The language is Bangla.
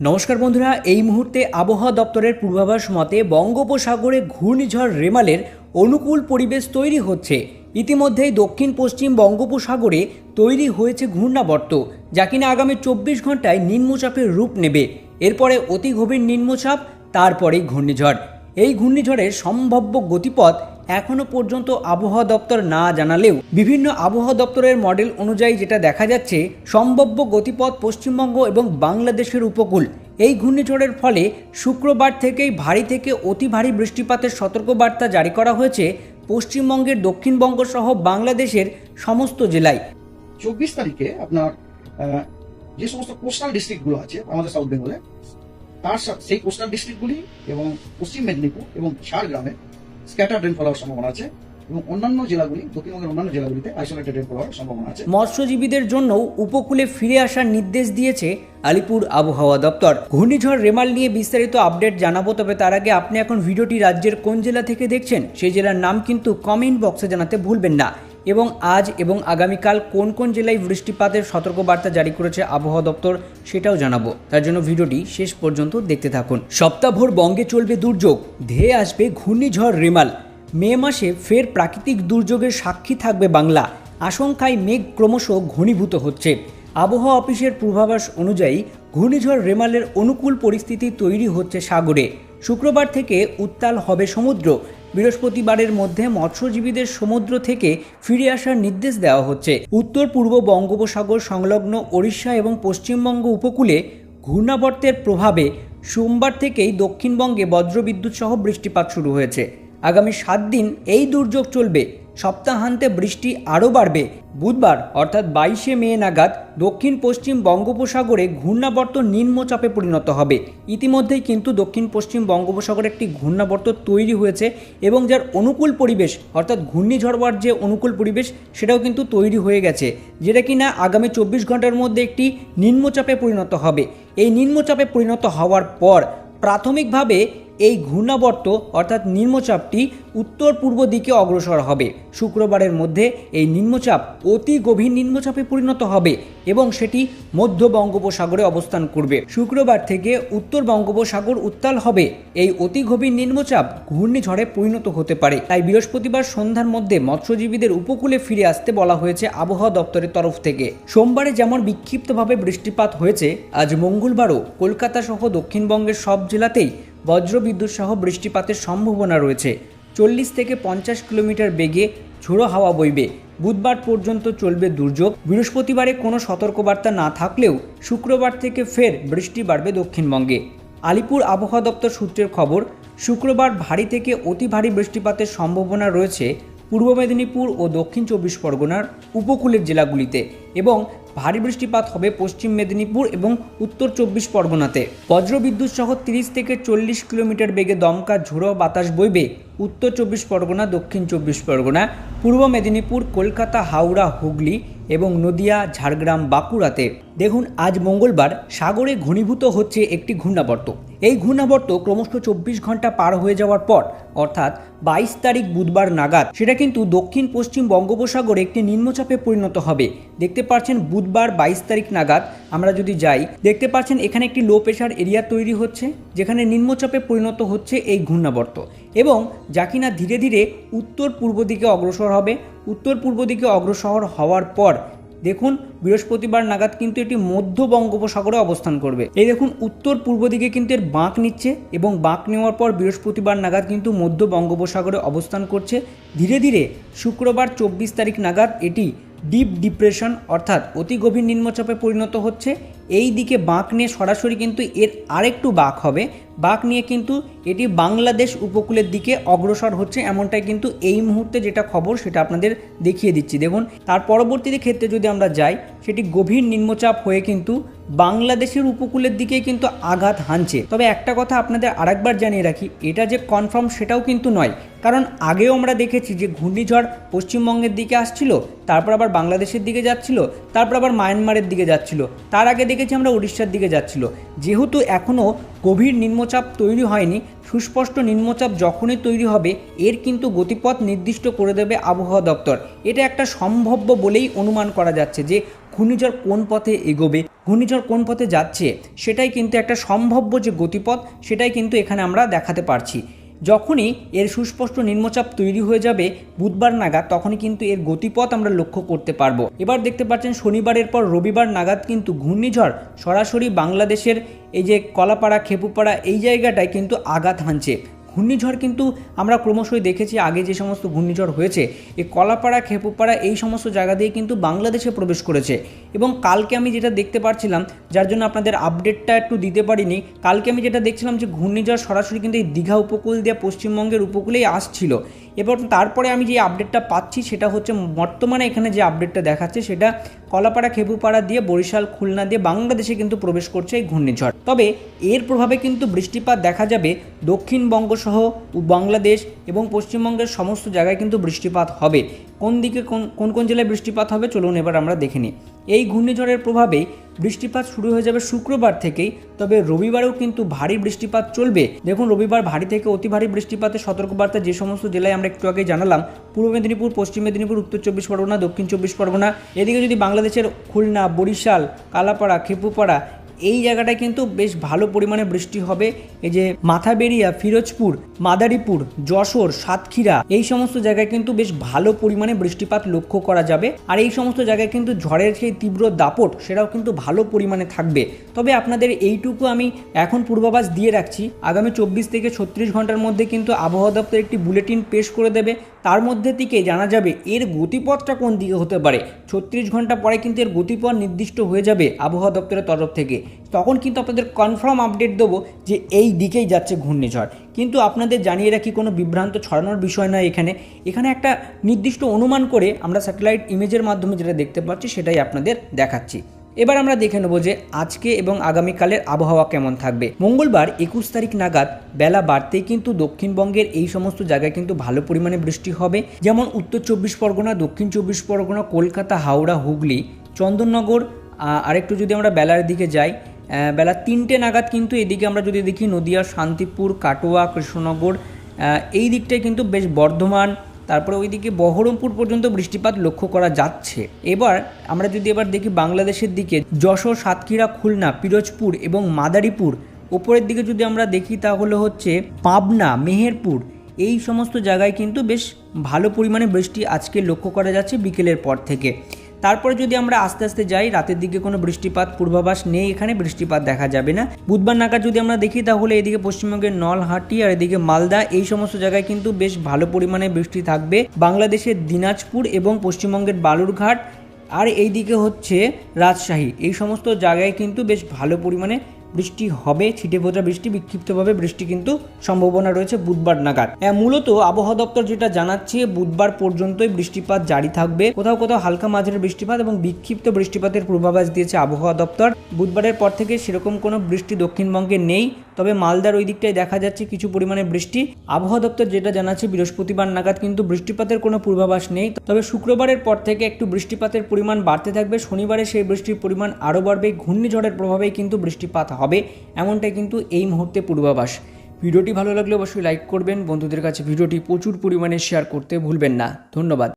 নমস্কার বন্ধুরা, এই মুহূর্তে আবহাওয়া দপ্তরের পূর্বাভাস মতে বঙ্গোপসাগরে ঘূর্ণিঝড় রেমালের অনুকূল পরিবেশ তৈরি হচ্ছে। ইতিমধ্যেই দক্ষিণ পশ্চিম বঙ্গোপসাগরে তৈরি হয়েছে ঘূর্ণাবর্ত, যা কিনা আগামী 24 ঘন্টায় নিম্নচাপের রূপ নেবে। এরপরে অতি গভীর নিম্নচাপ, তারপরেই ঘূর্ণিঝড়। এই ঘূর্ণিঝড়ের সম্ভাব্য গতিপথ এখনো পর্যন্ত আবহাওয়া দপ্তর না জানালেও বিভিন্ন আবহাওয়া দপ্তরের মডেল অনুযায়ী যেটা দেখা যাচ্ছে, সম্ভাব্য গতিপথ পশ্চিমবঙ্গ এবং বাংলাদেশের উপকূল। এই ঘূর্ণিঝড়ের ফলে শুক্রবার থেকেই ভারী থেকে অতি ভারী বৃষ্টিপাতের সতর্কবার্তা জারি করা হয়েছে পশ্চিমবঙ্গের দক্ষিণবঙ্গ সহ বাংলাদেশের সমস্ত জেলায়। 24 তারিখে আপনার যে সমস্ত কোস্টাল ডিস্ট্রিক্টগুলো আছে আমাদের সাউথ বেঙ্গলে, তার সেই কোস্টাল ডিস্ট্রিক্টগুলি এবং পশ্চিম মেদিনীপুর এবং ঝাড়গ্রামে স্ক্যাটার রেনফল হওয়ার সম্ভাবনা আছে এবং অন্যান্য জেলাগুলি, দক্ষিণবঙ্গের অন্যান্য জেলাগুলিতে আইসোলেটেড রেনফল হওয়ার সম্ভাবনা আছে। মৎস্যজীবীদের জন্যও উপকূলে ফিরে আসার নির্দেশ দিয়েছে আলিপুর আবহাওয়া দপ্তর। ঘূর্ণিঝড় রেমাল নিয়ে বিস্তারিত আপডেট জানাবো, তবে তার আগে আপনি এখন ভিডিওটি রাজ্যের কোন জেলা থেকে দেখছেন সেই জেলার নাম কিন্তু কমেন্ট বক্সে জানাতে ভুলবেন না। এবং আজ এবং আগামীকাল কোন কোন জেলায় বৃষ্টিপাতের সতর্কবার্তা জারি করেছে আবহাওয়া দপ্তর সেটাও জানাবো। তার জন্য ভিডিওটি শেষ পর্যন্ত দেখতে থাকুন। সপ্তাহভর বঙ্গে চলবে দুর্যোগ, ধেয়ে আসবে ঘূর্ণিঝড় রেমাল। মে মাসে ফের প্রাকৃতিক দুর্যোগের সাক্ষী থাকবে বাংলা। আশঙ্কায় মেঘ ক্রমশ ঘনীভূত হচ্ছে। আবহাওয়া অফিসের পূর্বাভাস অনুযায়ী ঘূর্ণিঝড় রেমালের অনুকূল পরিস্থিতি তৈরি হচ্ছে সাগরে। শুক্রবার থেকে উত্তাল হবে সমুদ্র। বৃহস্পতিবারের মধ্যে মৎস্যজীবীদের সমুদ্র থেকে ফিরে আসার নির্দেশ দেওয়া হচ্ছে। উত্তর পূর্ব বঙ্গোপসাগর সংলগ্ন ওড়িশা এবং পশ্চিমবঙ্গ উপকূলে ঘূর্ণাবর্তের প্রভাবে সোমবার থেকেই দক্ষিণবঙ্গে বজ্রবিদ্যুৎ সহ বৃষ্টিপাত শুরু হয়েছে। আগামী 7 দিন এই দুর্যোগ চলবে। সপ্তাহান্তে বৃষ্টি আরও বাড়বে। বুধবার অর্থাৎ 22শে মে নাগাদ দক্ষিণ পশ্চিম বঙ্গোপসাগরে ঘূর্ণাবর্ত নিম্নচাপে পরিণত হবে। ইতিমধ্যেই কিন্তু দক্ষিণ পশ্চিম বঙ্গোপসাগরে একটি ঘূর্ণাবর্ত তৈরি হয়েছে এবং যার অনুকূল পরিবেশ অর্থাৎ ঘূর্ণিঝড় হওয়ার যে অনুকূল পরিবেশ সেটাও কিন্তু তৈরি হয়ে গেছে, যেটা কিনা আগামী 24 ঘন্টার মধ্যে একটি নিম্নচাপে পরিণত হবে। এই নিম্নচাপে পরিণত হওয়ার পর প্রাথমিকভাবে এই ঘূর্ণাবর্ত অর্থাৎ নিম্নচাপটি উত্তর পূর্ব দিকে অগ্রসর হবে। শুক্রবারের মধ্যে এই নিম্নচাপ অতি গভীর নিম্নচাপে পরিণত হবে এবং সেটি মধ্য বঙ্গোপসাগরে অবস্থান করবে। শুক্রবার থেকে উত্তর বঙ্গোপসাগর উত্তাল হবে। এই অতি গভীর নিম্নচাপ ঘূর্ণিঝড়ে পরিণত হতে পারে। তাই বৃহস্পতিবার সন্ধ্যার মধ্যে মৎস্যজীবীদের উপকূলে ফিরে আসতে বলা হয়েছে আবহাওয়া দপ্তরের তরফ থেকে। সোমবারে যেমন বিক্ষিপ্তভাবে বৃষ্টিপাত হয়েছে, আজ মঙ্গলবারও কলকাতা সহ দক্ষিণবঙ্গের সব জেলাতেই বজ্রবিদ্যুৎ সহ বৃষ্টিপাতের সম্ভাবনা রয়েছে। 40 থেকে 50 কিলোমিটার বেগে ঝোড়ো হাওয়া বইবে। বুধবার পর্যন্ত চলবে দুর্যোগ। বৃহস্পতিবারে কোনো সতর্কবার্তা না থাকলেও শুক্রবার থেকে ফের বৃষ্টি বাড়বে দক্ষিণবঙ্গে। আলিপুর আবহাওয়া দপ্তর সূত্রের খবর, শুক্রবার ভারী থেকে অতি ভারী বৃষ্টিপাতের সম্ভাবনা রয়েছে পূর্ব মেদিনীপুর ও দক্ষিণ 24 পরগনার উপকূলের জেলাগুলিতে এবং ভারী বৃষ্টিপাত হবে পশ্চিম মেদিনীপুর এবং উত্তর 24 পরগনাতে। বজ্রবিদ্যুৎ সহ 30 থেকে 40 কিলোমিটার বেগে দমকা ঝোড়ো বাতাস বইবে উত্তর 24 পরগনা, দক্ষিণ 24 পরগনা, পূর্ব মেদিনীপুর, কলকাতা, হাওড়া, হুগলি এবং নদিয়া, ঝাড়গ্রাম, বাঁকুড়াতে। দেখুন, আজ মঙ্গলবার সাগরে ঘনীভূত হচ্ছে একটি ঘূর্ণাবর্ত। এই ঘূর্ণাবর্ত ক্রমশ 24 ঘন্টা পার হয়ে যাওয়ার পর অর্থাৎ 22 তারিখ বুধবার নাগাদ সেটা কিন্তু দক্ষিণ পশ্চিম বঙ্গোপসাগরে একটি নিম্নচাপে পরিণত হবে। দেখতে পাচ্ছেন বুধবার 22 তারিখ নাগাদ আমরা যদি যাই, দেখতে পাচ্ছেন এখানে একটি লো প্রেশার এরিয়া তৈরি হচ্ছে, যেখানে নিম্নচাপে পরিণত হচ্ছে এই ঘূর্ণাবর্ত এবং যা কিনা ধীরে ধীরে উত্তর পূর্ব দিকে অগ্রসর হবে। উত্তর পূর্ব দিকে অগ্রসর হওয়ার পর দেখুন বৃহস্পতিবার নাগাদ কিন্তু এটি মধ্য বঙ্গোপসাগরে অবস্থান করবে। এই দেখুন উত্তর পূর্ব দিকে কিন্তু এর বাঁক নিচ্ছে এবং বাঁক নেওয়ার পর বৃহস্পতিবার নাগাদ কিন্তু মধ্য বঙ্গোপসাগরে অবস্থান করছে। ধীরে ধীরে শুক্রবার 24 তারিখ নাগাদ এটি ডিপ ডিপ্রেশন অর্থাৎ অতি গভীর নিম্নচাপে পরিণত হচ্ছে। এই দিকে বাঁক নিয়ে সরাসরি কিন্তু এর আরেকটু বাঁক হবে। বাঁক নিয়ে কিন্তু এটি বাংলাদেশ উপকূলের দিকে অগ্রসর হচ্ছে, এমনটাই কিন্তু এই মুহূর্তে যেটা খবর সেটা আপনাদের দেখিয়ে দিচ্ছি। দেখুন, তার পরবর্তীতে ক্ষেত্রে যদি আমরা যাই, সেটি গভীর নিম্নচাপ হয়ে কিন্তু বাংলাদেশের উপকূলের দিকে কিন্তু আঘাত হানছে। তবে একটা কথা আপনাদের আরেকবার জানিয়ে রাখি, এটা যে কনফার্ম সেটাও কিন্তু নয়, কারণ আগেও আমরা দেখেছি যে ঘূর্ণিঝড় পশ্চিমবঙ্গের দিকে আসছিল, তারপর আবার বাংলাদেশের দিকে যাচ্ছিল, তারপর আবার মায়ানমারের দিকে যাচ্ছিল, তার আগে দেখেছি আমরা উড়িষ্যার দিকে যাচ্ছিল। যেহেতু এখনও গভীর নিম্নচাপ তৈরি হয়নি, সুস্পষ্ট নিম্নচাপ যখনই তৈরি হবে এর কিন্তু গতিপথ নির্দিষ্ট করে দেবে আবহাওয়া দপ্তর। এটা একটা সম্ভাব্য বলেই অনুমান করা যাচ্ছে যে ঘূর্ণিঝড় কোন পথে এগোবে। ঘূর্ণিঝড় কোন পথে যাচ্ছে সেটাই কিন্তু একটা সম্ভাব্য যে গতিপথ সেটাই কিন্তু এখানে আমরা দেখাতে পারছি। যখনই এর সুস্পষ্ট নিম্নচাপ তৈরি হয়ে যাবে বুধবার নাগাদ, তখনই কিন্তু এর গতিপথ আমরা লক্ষ্য করতে পারবো। এবার দেখতে পাচ্ছেন শনিবারের পর রবিবার নাগাদ কিন্তু ঘূর্ণিঝড় সরাসরি বাংলাদেশের এই যে কলাপাড়া খেপুপাড়া এই জায়গাটায় কিন্তু আঘাত হানছে। ঘূর্ণিঝড় কিন্তু আমরা ক্রমশই দেখেছি আগে যে সমস্ত ঘূর্ণিঝড় হয়েছে এই কলাপাড়া খেপুপাড়া এই সমস্ত জায়গা দিয়ে কিন্তু বাংলাদেশে প্রবেশ করেছে। এবং কালকে আমি যেটা দেখতে পাচ্ছিলাম, যার জন্য আপনাদের আপডেটটা একটু দিতে পারিনি, কালকে আমি যেটা দেখছিলাম যে ঘূর্ণিঝড় সরাসরি কিন্তু এই দীঘা উপকূল দিয়ে পশ্চিমবঙ্গের উপকূলেই আসছিল। এবার তারপরে আমি যে আপডেটটা পাচ্ছি সেটা হচ্ছে বর্তমানে এখানে যে আপডেটটা দেখাচ্ছে সেটা কলাপাড়া খেপুপাড়া দিয়ে বরিশাল খুলনা দিয়ে বাংলাদেশে কিন্তু প্রবেশ করছে এই ঘূর্ণিঝড়। তবে এর প্রভাবে কিন্তু বৃষ্টিপাত দেখা যাবে দক্ষিণবঙ্গ সহ বাংলাদেশ এবং পশ্চিমবঙ্গের সমস্ত জায়গায় কিন্তু বৃষ্টিপাত হবে। কোন দিকে কোন কোন জেলায় বৃষ্টিপাত হবে চলুন এবার আমরা দেখে নিই। এই ঘূর্ণিঝড়ের প্রভাবেই বৃষ্টিপাত শুরু হয়ে যাবে শুক্রবার থেকেই, তবে রবিবারেও কিন্তু ভারী বৃষ্টিপাত চলবে। দেখুন রবিবার ভারী থেকে অতি ভারী বৃষ্টিপাতের সতর্কবার্তা যে সমস্ত জেলায় আমরা একটু আগে জানালাম, পূর্ব মেদিনীপুর, পশ্চিম মেদিনীপুর, উত্তর চব্বিশ পরগনা, দক্ষিণ চব্বিশ পরগনা, এদিকে যদি বাংলাদেশের খুলনা, বরিশাল, কালাপাড়া, খেপুপাড়া এই জায়গাটায় কিন্তু বেশ ভালো পরিমাণে বৃষ্টি হবে। এই যে মাথাবেড়িয়া, ফিরোজপুর, মাদারীপুর, যশোর, সাতক্ষীরা এই সমস্ত জায়গায় কিন্তু বেশ ভালো পরিমাণে বৃষ্টিপাত লক্ষ্য করা যাবে। আর এই সমস্ত জায়গায় কিন্তু ঝড়ের সেই তীব্র দাপট সেটাও কিন্তু ভালো পরিমাণে থাকবে। তবে আপনাদের এইটুকু আমি এখন পূর্বাভাস দিয়ে রাখছি, আগামী 24 থেকে 36 ঘন্টার মধ্যে কিন্তু আবহাওয়া দপ্তর একটি বুলেটিন পেশ করে দেবে। তার মধ্যে থেকে জানা যাবে এর গতিপথটা কোন দিকে হতে পারে। 36 ঘন্টা পরে কিন্তু এর গতিপথ নির্দিষ্ট হয়ে যাবে আবহাওয়া দপ্তরের তরফ থেকে। তখন কিন্তু আপনাদের কনফার্ম আপডেট দেবো যে এই দিকেই যাচ্ছে ঘূর্ণিঝড়। কিন্তু আপনাদের জানিয়ে রাখি কোনো বিভ্রান্ত ছড়ানোর বিষয় নয়, এখানে একটা নির্দিষ্ট অনুমান করে আমরা স্যাটেলাইট ইমেজের মাধ্যমে যেটা দেখতে পাচ্ছি সেটাই আপনাদের দেখাচ্ছি। এবার আমরা দেখে নেব যে আজকে এবং আগামীকালের আবহাওয়া কেমন থাকবে। মঙ্গলবার 21 তারিখ নাগাদ বেলা বাড়তেই কিন্তু দক্ষিণবঙ্গের এই সমস্ত জায়গায় কিন্তু ভালো পরিমাণে বৃষ্টি হবে, যেমন উত্তর চব্বিশ পরগনা, দক্ষিণ চব্বিশ পরগনা, কলকাতা, হাওড়া, হুগলি, চন্দননগর। আরেকটু যদি আমরা বেলার দিকে যাই, বেলা 3টে নাগাদ কিন্তু এদিকে আমরা যদি দেখি নদিয়া, শান্তিপুর, কাটোয়া, কৃষ্ণনগর এই দিকটায় কিন্তু বেশ বর্ধমান, তারপরে ওইদিকে বহরমপুর পর্যন্ত বৃষ্টিপাত লক্ষ্য করা যাচ্ছে। এবার আমরা যদি দেখি বাংলাদেশের দিকে যশোর, সাতক্ষীরা, খুলনা, পিরোজপুর এবং মাদারীপুর, ওপরের দিকে যদি আমরা দেখি তাহলে হচ্ছে পাবনা, মেহেরপুর এই সমস্ত জায়গায় কিন্তু বেশ ভালো পরিমাণে বৃষ্টি আজকে লক্ষ্য করা যাচ্ছে বিকেলের পর থেকে। তারপরে যদি আমরা আস্তে আস্তে যাই, রাতের দিকে কোনো বৃষ্টিপাত পূর্বাভাস নেই, এখানে বৃষ্টিপাত দেখা যাবে না। বুধবার নাগাদ যদি আমরা দেখি তাহলে এদিকে পশ্চিমবঙ্গের নলহাটি আর এদিকে মালদা এই সমস্ত জায়গায় কিন্তু বেশ ভালো পরিমাণে বৃষ্টি থাকবে। বাংলাদেশের দিনাজপুর এবং পশ্চিমবঙ্গের বালুরঘাট আর এইদিকে হচ্ছে রাজশাহী এই সমস্ত জায়গায় কিন্তু বেশ ভালো পরিমাণে বৃষ্টি হবে। ছিটে ফোঁটা বৃষ্টি, বিক্ষিপ্তভাবে বৃষ্টি কিন্তু সম্ভাবনা রয়েছে বুধবার নাগাদ। মূলত আবহাওয়া দপ্তর যেটা জানাচ্ছে বুধবার পর্যন্তই বৃষ্টিপাত জারি থাকবে, কোথাও কোথাও হালকা মাঝারি বৃষ্টিপাত এবং বিক্ষিপ্ত বৃষ্টিপাতের পূর্বাভাস দিয়েছে আবহাওয়া দপ্তর। বুধবারের পর থেকে সেরকম কোনো বৃষ্টি দক্ষিণবঙ্গে নেই, তবে মালদার ওই দিকটায় দেখা যাচ্ছে কিছু পরিমাণে বৃষ্টি। আবহাওয়া দপ্তর যেটা জানাচ্ছে বৃহস্পতিবার নাগাদ কিন্তু বৃষ্টিপাতের কোনো পূর্বাভাস নেই, তবে শুক্রবারের পর থেকে একটু বৃষ্টিপাতের পরিমাণ বাড়তে থাকবে। শনিবারে সেই বৃষ্টির পরিমাণ আরও বাড়বে, ঘূর্ণিঝড়ের প্রভাবেই কিন্তু বৃষ্টিপাত হবে, এমনটাই কিন্তু এই মুহূর্তে পূর্বাভাস। ভিডিওটি ভালো লাগলে অবশ্যই লাইক করবেন, বন্ধুদের কাছে ভিডিওটি প্রচুর পরিমাণে শেয়ার করতে ভুলবেন না। ধন্যবাদ।